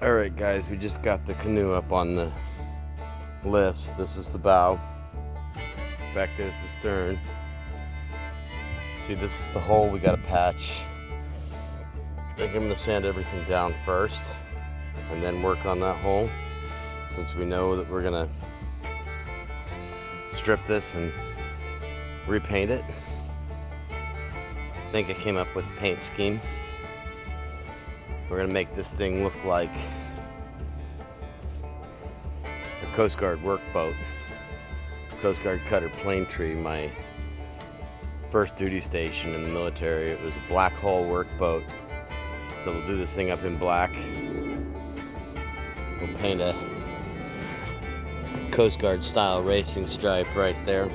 Alright guys, we just got the canoe up on the lifts. This is the bow. Back there's the stern. See, this is the hole we gotta patch. I think I'm gonna sand everything down first and then work on that hole, since we know that we're gonna strip this and repaint it. I think I came up with a paint scheme. We're gonna make this thing look like a Coast Guard workboat. Coast Guard cutter Planetree, my first duty station in the military. It was a black hull workboat. So we'll do this thing up in black. We'll paint a Coast Guard style racing stripe right there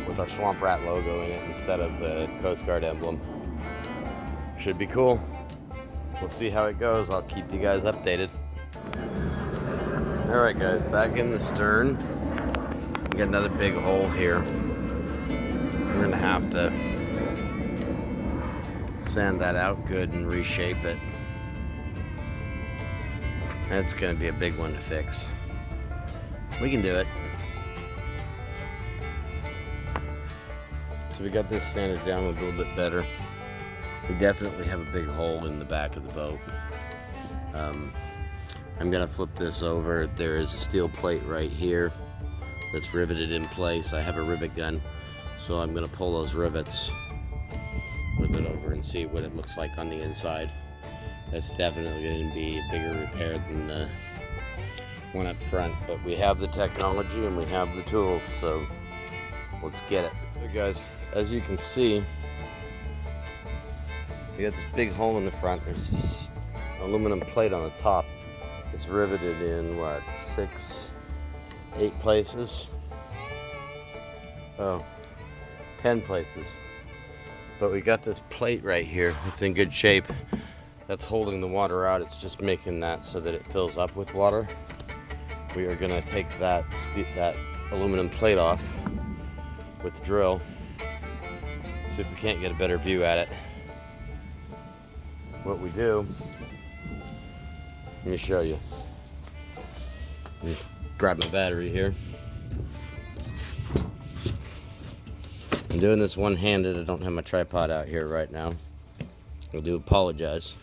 with our Swamp Rat logo in it instead of the Coast Guard emblem. Should be cool. We'll see how it goes. I'll keep you guys updated. Alright guys, back in the stern. We got another big hole here. We're gonna have to sand that out good and reshape it. That's gonna be a big one to fix. We can do it. So we got this sanded down a little bit better. We definitely have a big hole in the back of the boat. I'm gonna flip this over. There is a steel plate right here that's riveted in place. I have a rivet gun, so I'm gonna pull those rivets with it over and see what it looks like on the inside. That's definitely going to be a bigger repair than the one up front, but we have the technology and we have the tools, so let's get it. So guys, as you can see, we got this big hole in the front. There's this aluminum plate on the top. It's riveted in what, 8 places? Oh, 10 places. But we got this plate right here. It's in good shape. That's holding the water out. It's just making that so that it fills up with water. We are gonna take that aluminum plate off with the drill. See if we can't get a better view at it. What we do, let me show you. Let me grab my battery here. I'm doing this one-handed. I don't have my tripod out here right now. I do apologize.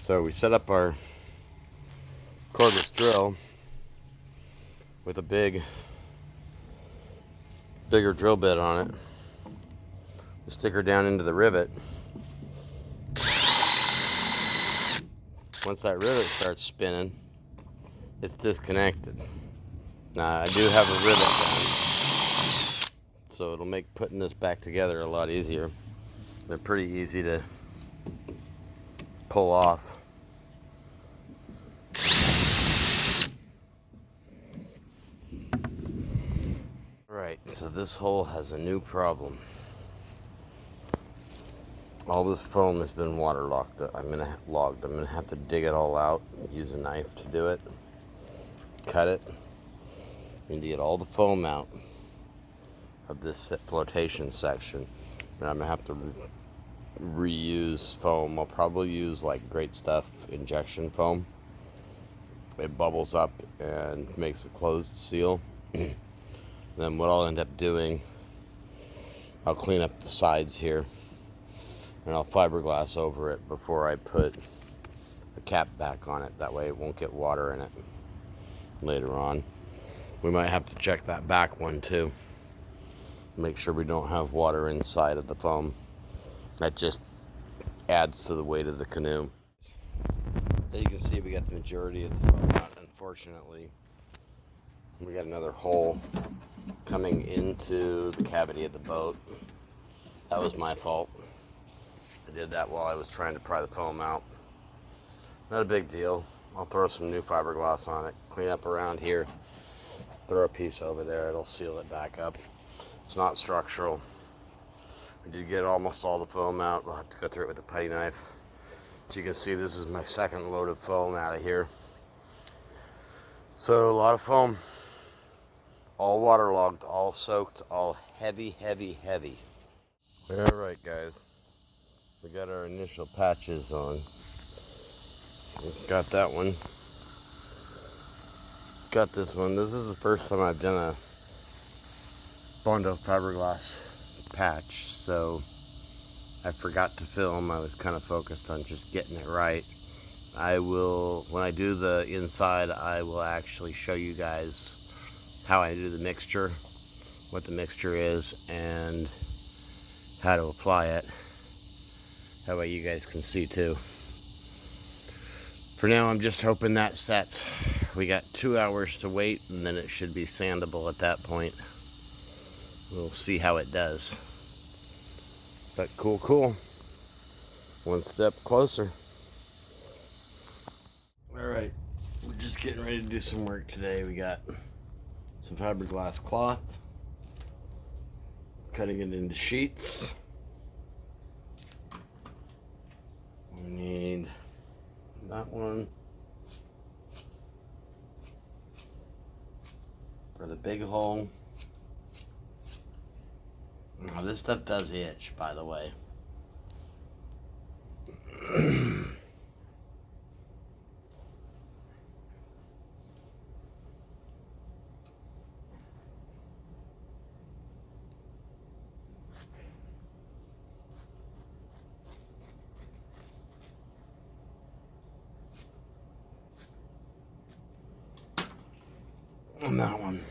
So we set up our cordless drill with a bigger drill bit on it. We stick her down into the rivet. Once that rivet starts spinning, it's disconnected. Now I do have a rivet gun, so it'll make putting this back together a lot easier. They're pretty easy to pull off. Alright, so this hole has a new problem. All this foam has been waterlogged. I'm gonna have to dig it all out, use a knife to do it, cut it. We need to get all the foam out of this flotation section. And I'm gonna have to reuse foam. I'll probably use like Great Stuff injection foam. It bubbles up and makes a closed seal. Then what I'll end up doing, I'll clean up the sides here and I'll fiberglass over it before I put the cap back on it. That way it won't get water in it later on. We might have to check that back one too. Make sure we don't have water inside of the foam. That just adds to the weight of the canoe. As you can see, we got the majority of the foam out. Unfortunately, we got another hole coming into the cavity of the boat. That was my fault. I did that while I was trying to pry the foam out. Not a big deal. I'll throw some new fiberglass on it, clean up around here, throw a piece over there, it'll seal it back up. It's not structural. We did get almost all the foam out. We'll have to go through it with a putty knife. As you can see, this is my second load of foam out of here. So a lot of foam. All waterlogged, all soaked, all heavy, heavy, heavy. Alright guys. We got our initial patches on. Got that one. Got this one. This is the first time I've done a Bondo fiberglass patch, so I forgot to film. I was kind of focused on just getting it right. I will, when I do the inside, I will actually show you guys how I do the mixture, what the mixture is, and how to apply it. That way you guys can see too. For now, I'm just hoping that sets. We got 2 hours to wait, and then it should be sandable at that point. We'll see how it does. But cool. One step closer. All right, we're just getting ready to do some work today. We got some fiberglass cloth, cutting it into sheets. We need that one for the big hole. Now this stuff does itch, by the way. On that one.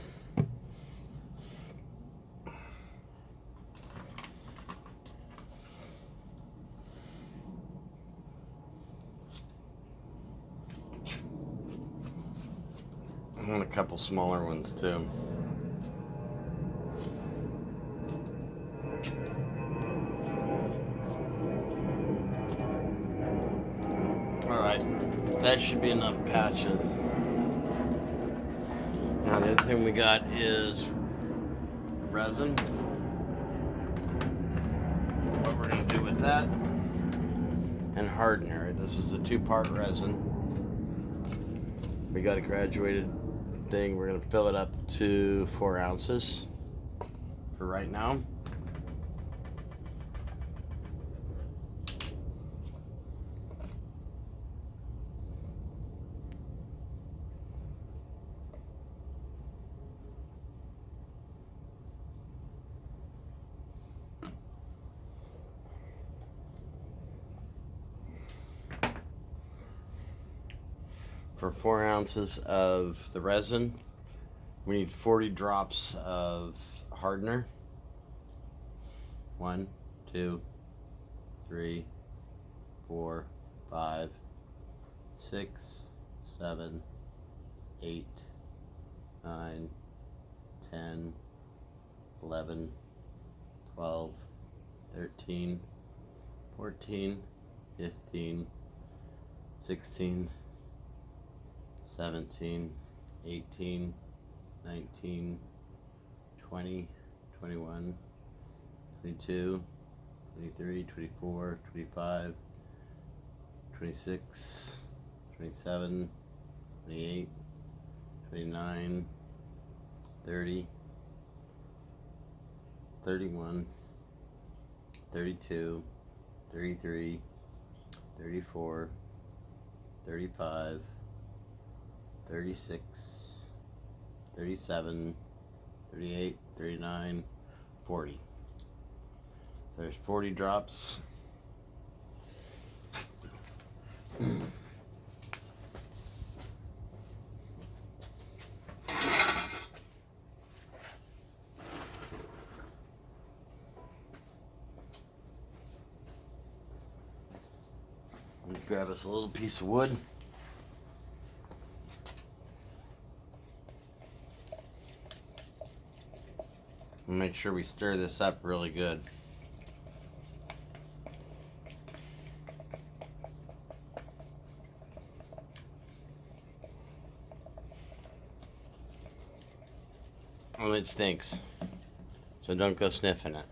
I want a couple smaller ones too. Alright, that should be enough patches. Now the other thing we got is resin. What we're going to do with that, and hardener. This is a 2-part resin. We got a graduated thing. We're going to fill it up to 4 ounces for right now. For 4 ounces of the resin, we need 40 drops of hardener. 1, 2, 3, 4, 5, 6, 7, 8, 9, 10, 11, 12, 13, 14, 15, 16, 17, 18, 19, 20, 21, 22, 23, 24, 25, 26, 27, 28, 29, 30, 31, 32, 33, 34, 35, 36, 37, 38, 39, 40. There's 40 drops. Grab us a little piece of wood. And make sure we stir this up really good. Oh, it stinks. So don't go sniffing it.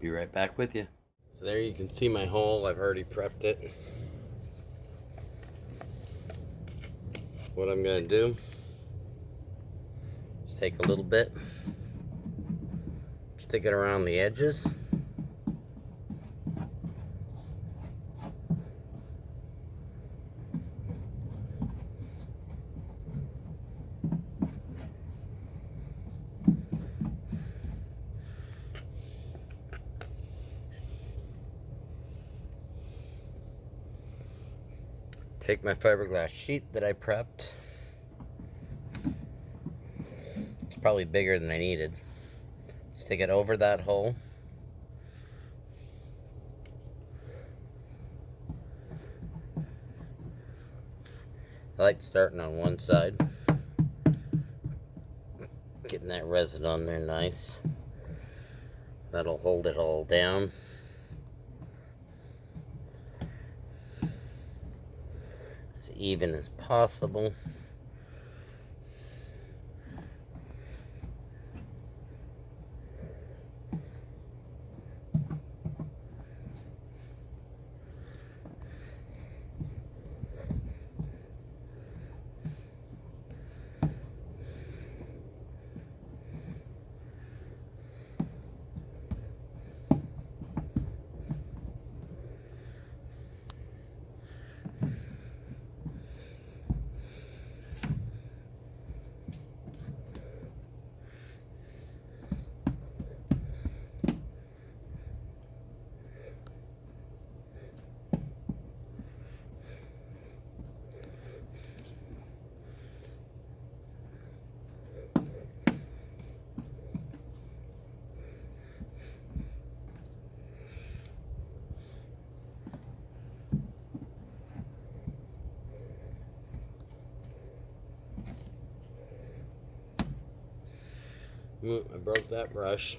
Be right back with you. So there you can see my hole. I've already prepped it. What I'm going to do is take a little bit, stick it around the edges. Take my fiberglass sheet that I prepped. It's probably bigger than I needed. Stick it over that hole. I like starting on one side. Getting that resin on there nice. That'll hold it all down. As even as possible. I broke that brush.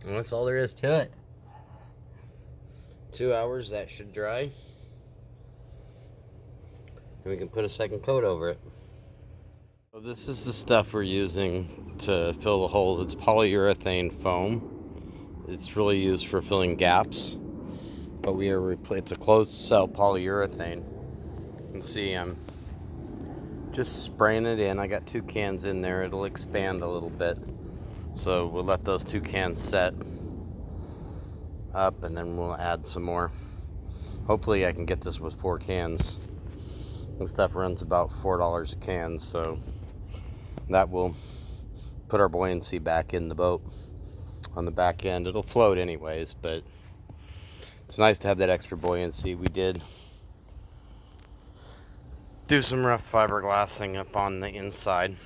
And that's all there is to it. 2 hours, that should dry. And we can put a second coat over it. So this is the stuff we're using to fill the holes. It's polyurethane foam. It's really used for filling gaps. But it's a closed cell polyurethane. You can see I'm just spraying it in. I got 2 cans in there. It'll expand a little bit. So we'll let those 2 cans set up and then we'll add some more. Hopefully I can get this with 4 cans. This stuff runs about $4 a can, so that will put our buoyancy back in the boat on the back end. It'll float anyways, but it's nice to have that extra buoyancy. We did do some rough fiberglassing up on the inside.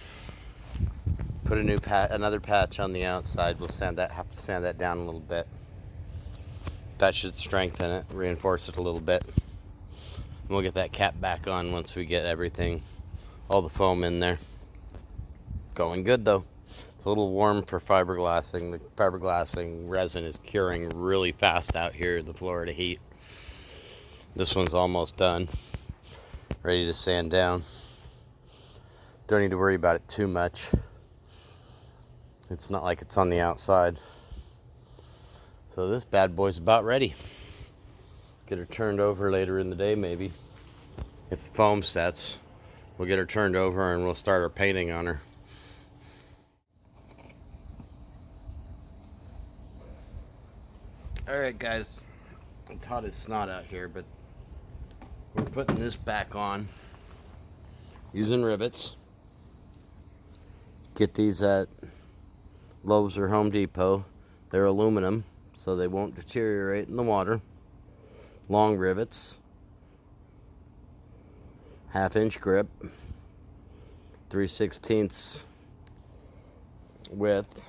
Put another patch on the outside. We'll have to sand that down a little bit. That should strengthen it, reinforce it a little bit. And we'll get that cap back on once we get everything, all the foam in there. Going good though. It's a little warm for fiberglassing. The fiberglassing resin is curing really fast out here in the Florida heat. This one's almost done. Ready to sand down. Don't need to worry about it too much. It's not like it's on the outside. So this bad boy's about ready. Get her turned over later in the day maybe. If the foam sets, we'll get her turned over and we'll start our painting on her. Alright guys, it's hot as snot out here, but we're putting this back on using rivets. Get these at Lowe's or Home Depot. They're aluminum, so they won't deteriorate in the water. Long rivets, 1/2 inch grip, 3/16 width.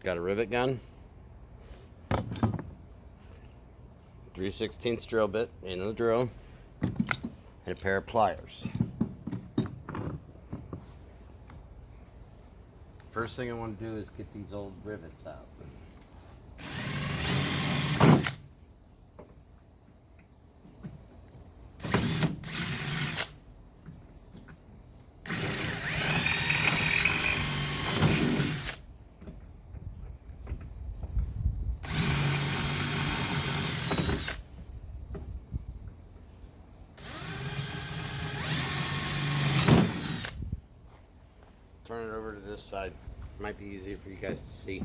Got a rivet gun. 3/16 drill bit in the drill, and a pair of pliers. First thing I want to do is get these old rivets out. Turn it over to this side. Might be easier for you guys to see.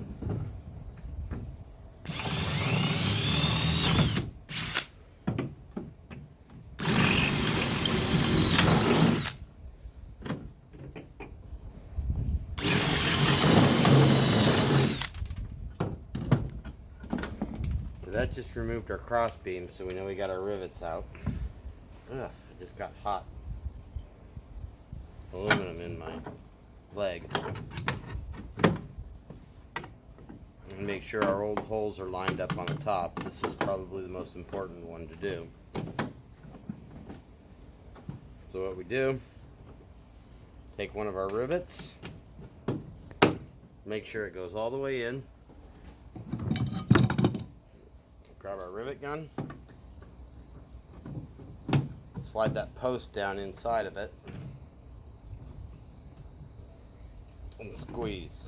So that just removed our cross beam, so we know we got our rivets out. Ugh, I just got hot aluminum in my leg. And make sure our old holes are lined up on the top. This is probably the most important one to do. So what we do, take one of our rivets, make sure it goes all the way in, grab our rivet gun, slide that post down inside of it, and squeeze.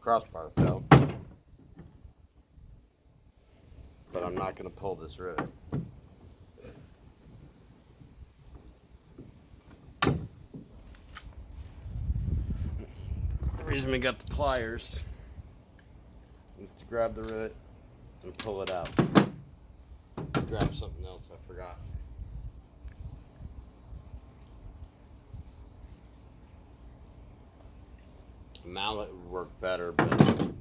Crossbar fell, but I'm not going to pull this rivet. The reason we got the pliers is to grab the rivet and pull it out. Grab something else I forgot. A mallet would work better, but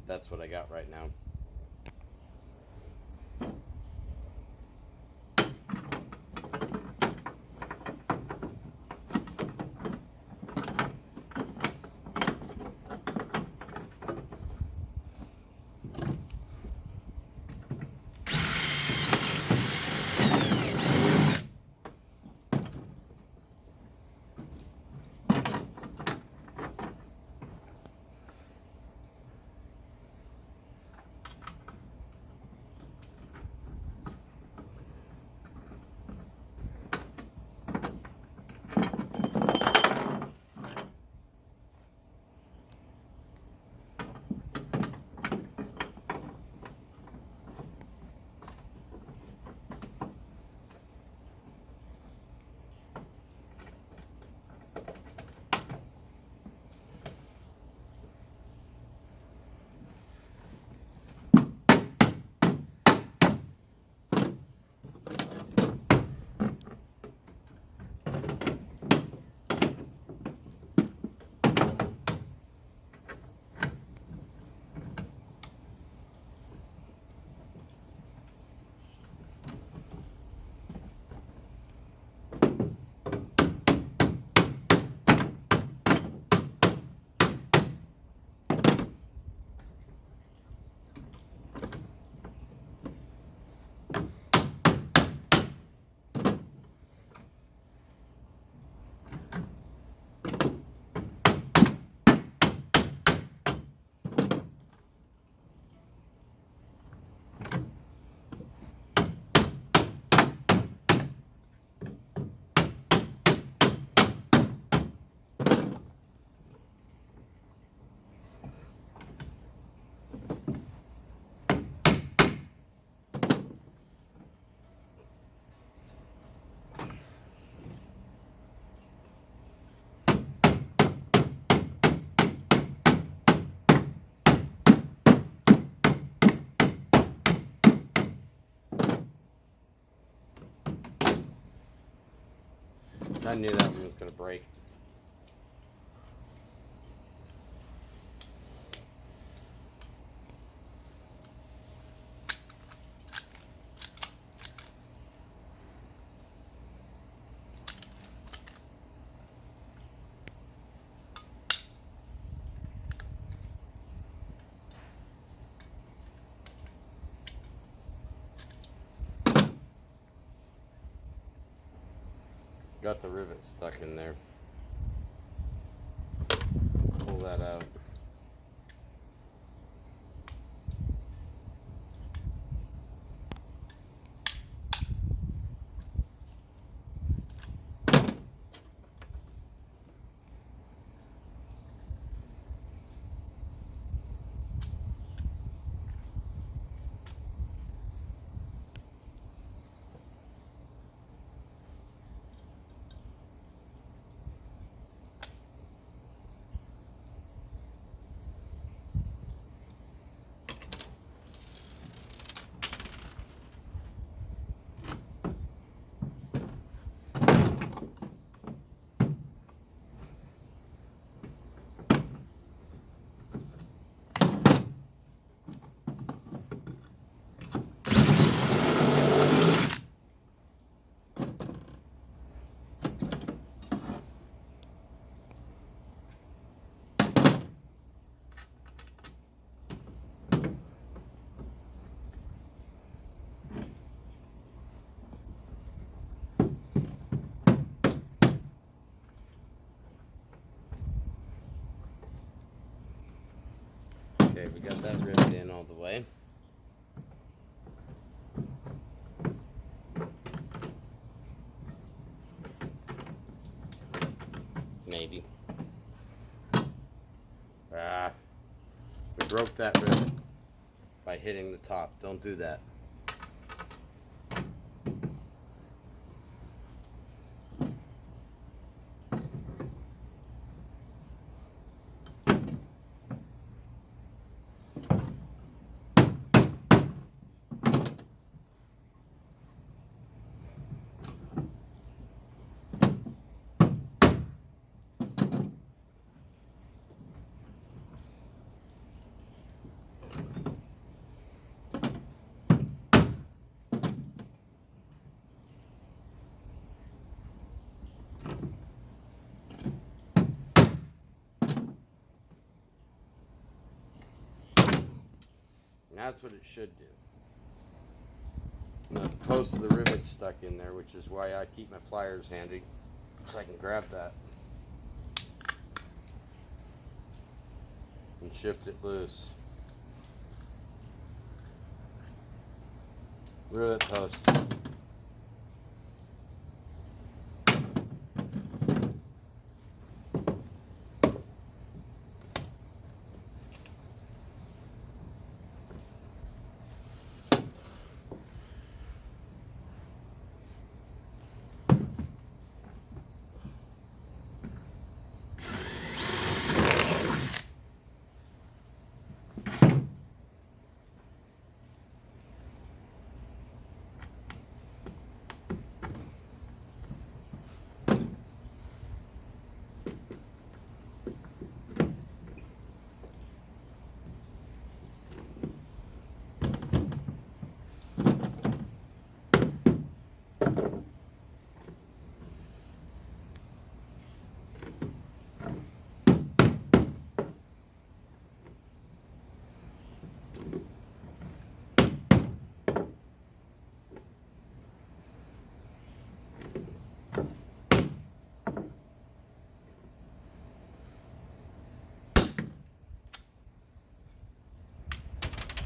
that's what I got right now. I knew that one was going to break. Got the rivet stuck in there. Pull that out. Okay, we got that rivet in all the way. Maybe. We broke that rivet by hitting the top. Don't do that. That's what it should do. Now the post of the rivet's stuck in there, which is why I keep my pliers handy, so I can grab that and shift it loose. Rivet post.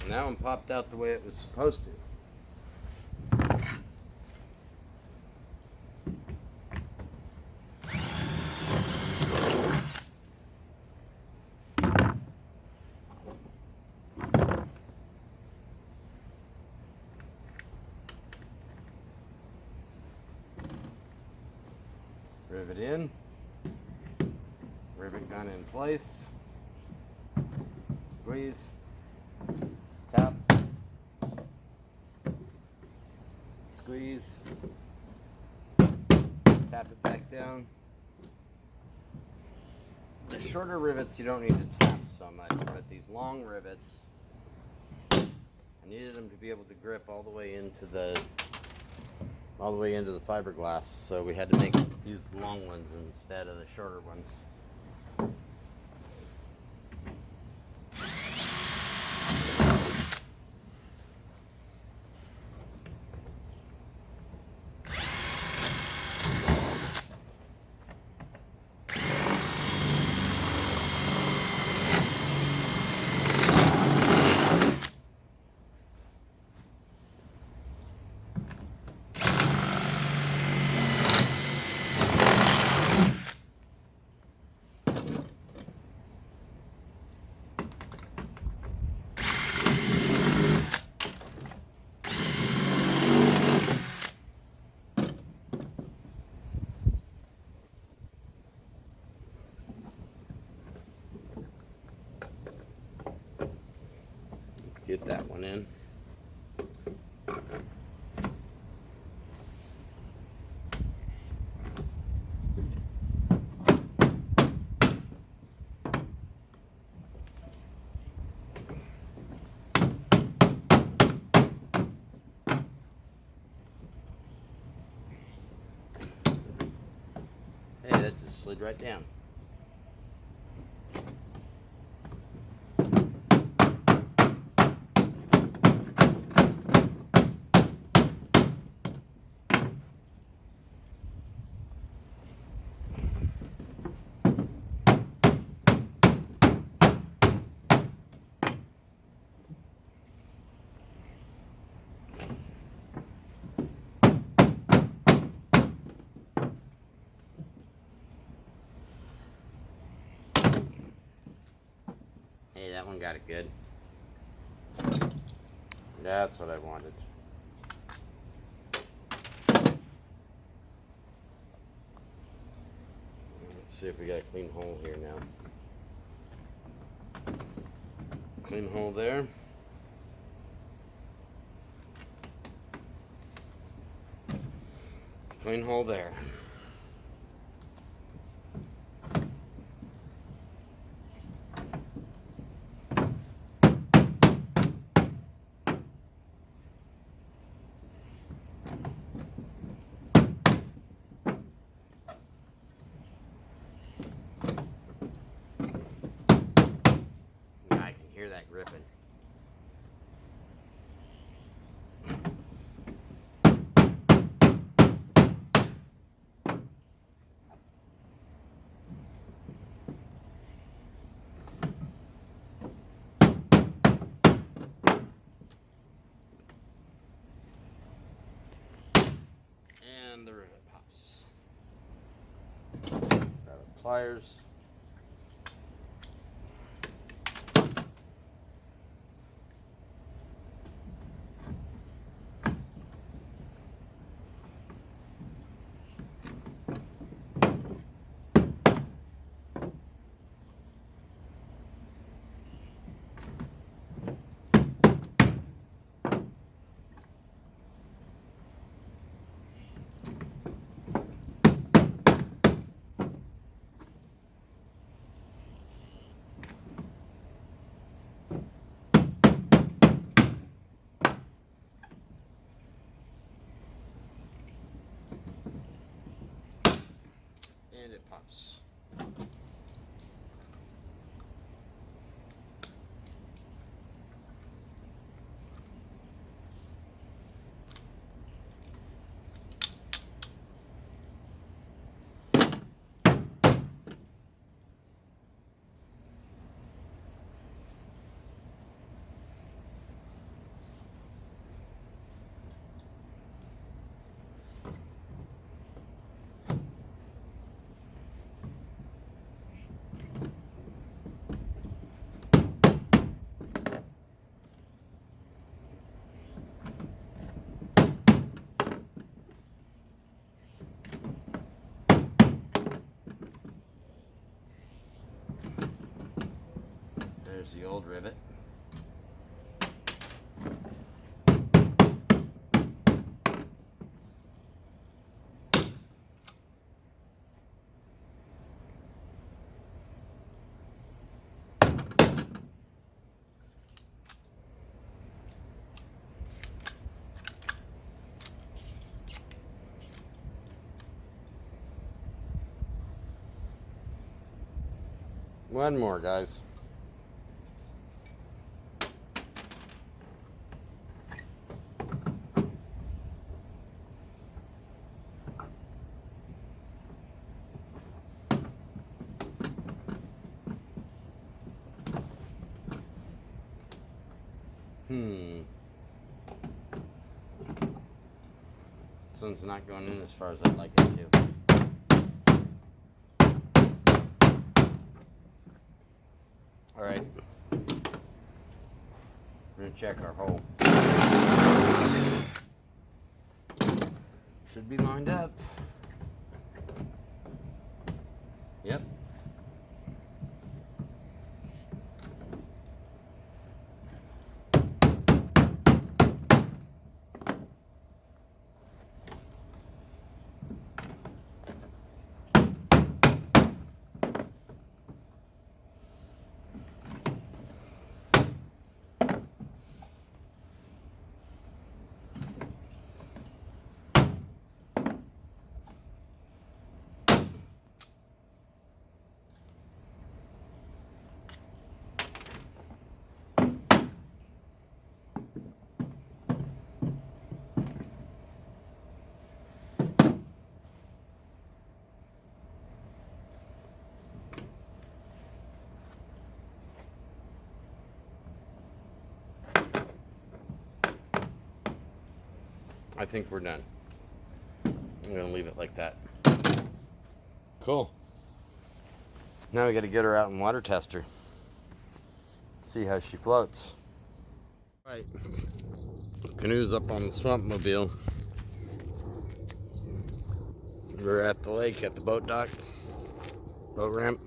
Now I'm popped out the way it was supposed to. Rivet in, rivet gun in place, squeeze, tap, squeeze, tap, tap it back down. The shorter rivets you don't need to tap so much, but these long rivets, I needed them to be able to grip all the way into the fiberglass, so we had to use the long ones instead of the shorter ones. Get that one in. Hey, that just slid right down. Hey, that one got it good. That's what I wanted. Let's see if we got a clean hole here now. Clean hole there. Clean hole there. I can hear that gripping. And the rivet pops. Grab our pliers. And it pops. There's the old rivet. One more, guys. This one's not going in as far as I'd like it to. Alright. We're going to check our hole. Should be lined up. Yep. I think we're done. I'm going to leave it like that. Cool. Now we got to get her out and water test her. See how she floats. Right. Canoe's up on the swamp mobile. We're at the lake at the boat dock, boat ramp.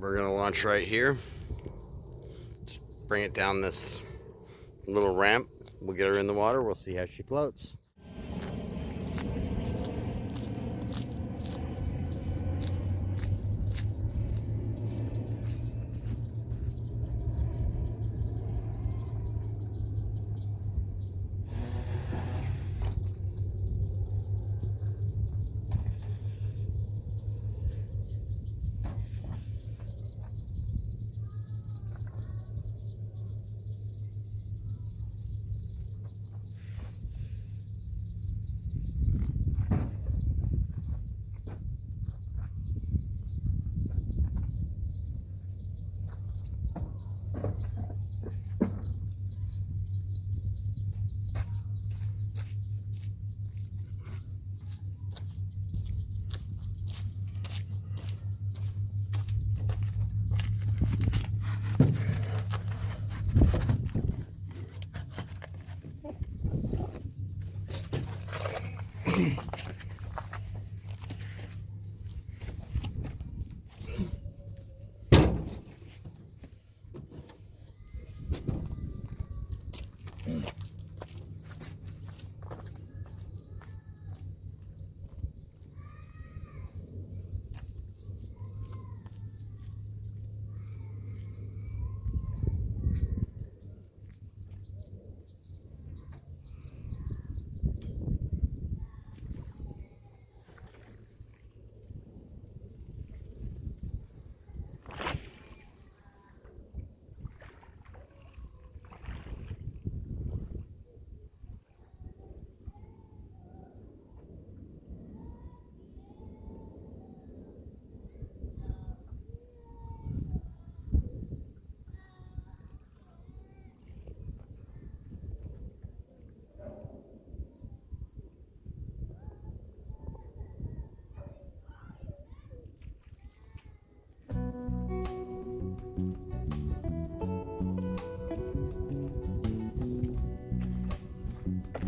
We're going to launch right here. Just bring it down this little ramp. We'll get her in the water. We'll see how she floats.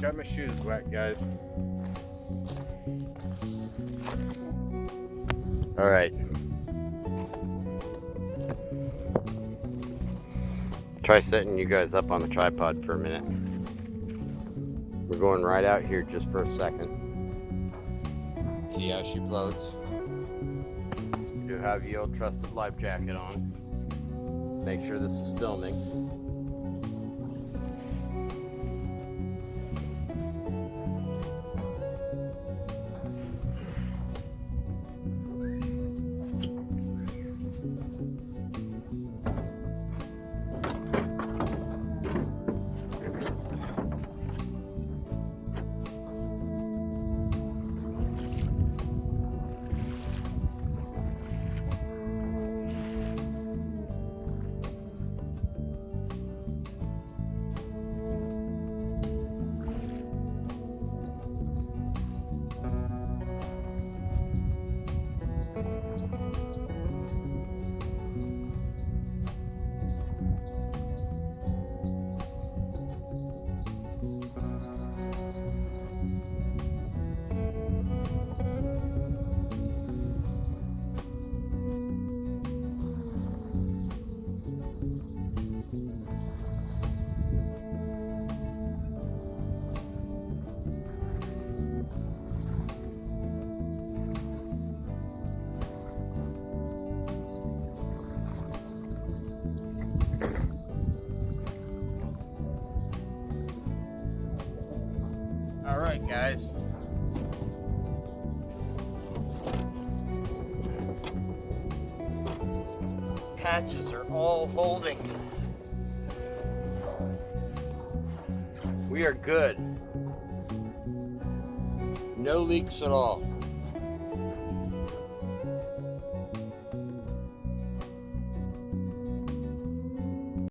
Got my shoes wet, guys. All right. Try setting you guys up on the tripod for a minute. We're going right out here just for a second. See how she floats. We do have the old trusted life jacket on. Make sure this is filming. guys. Patches are all holding. We are good. No leaks at all.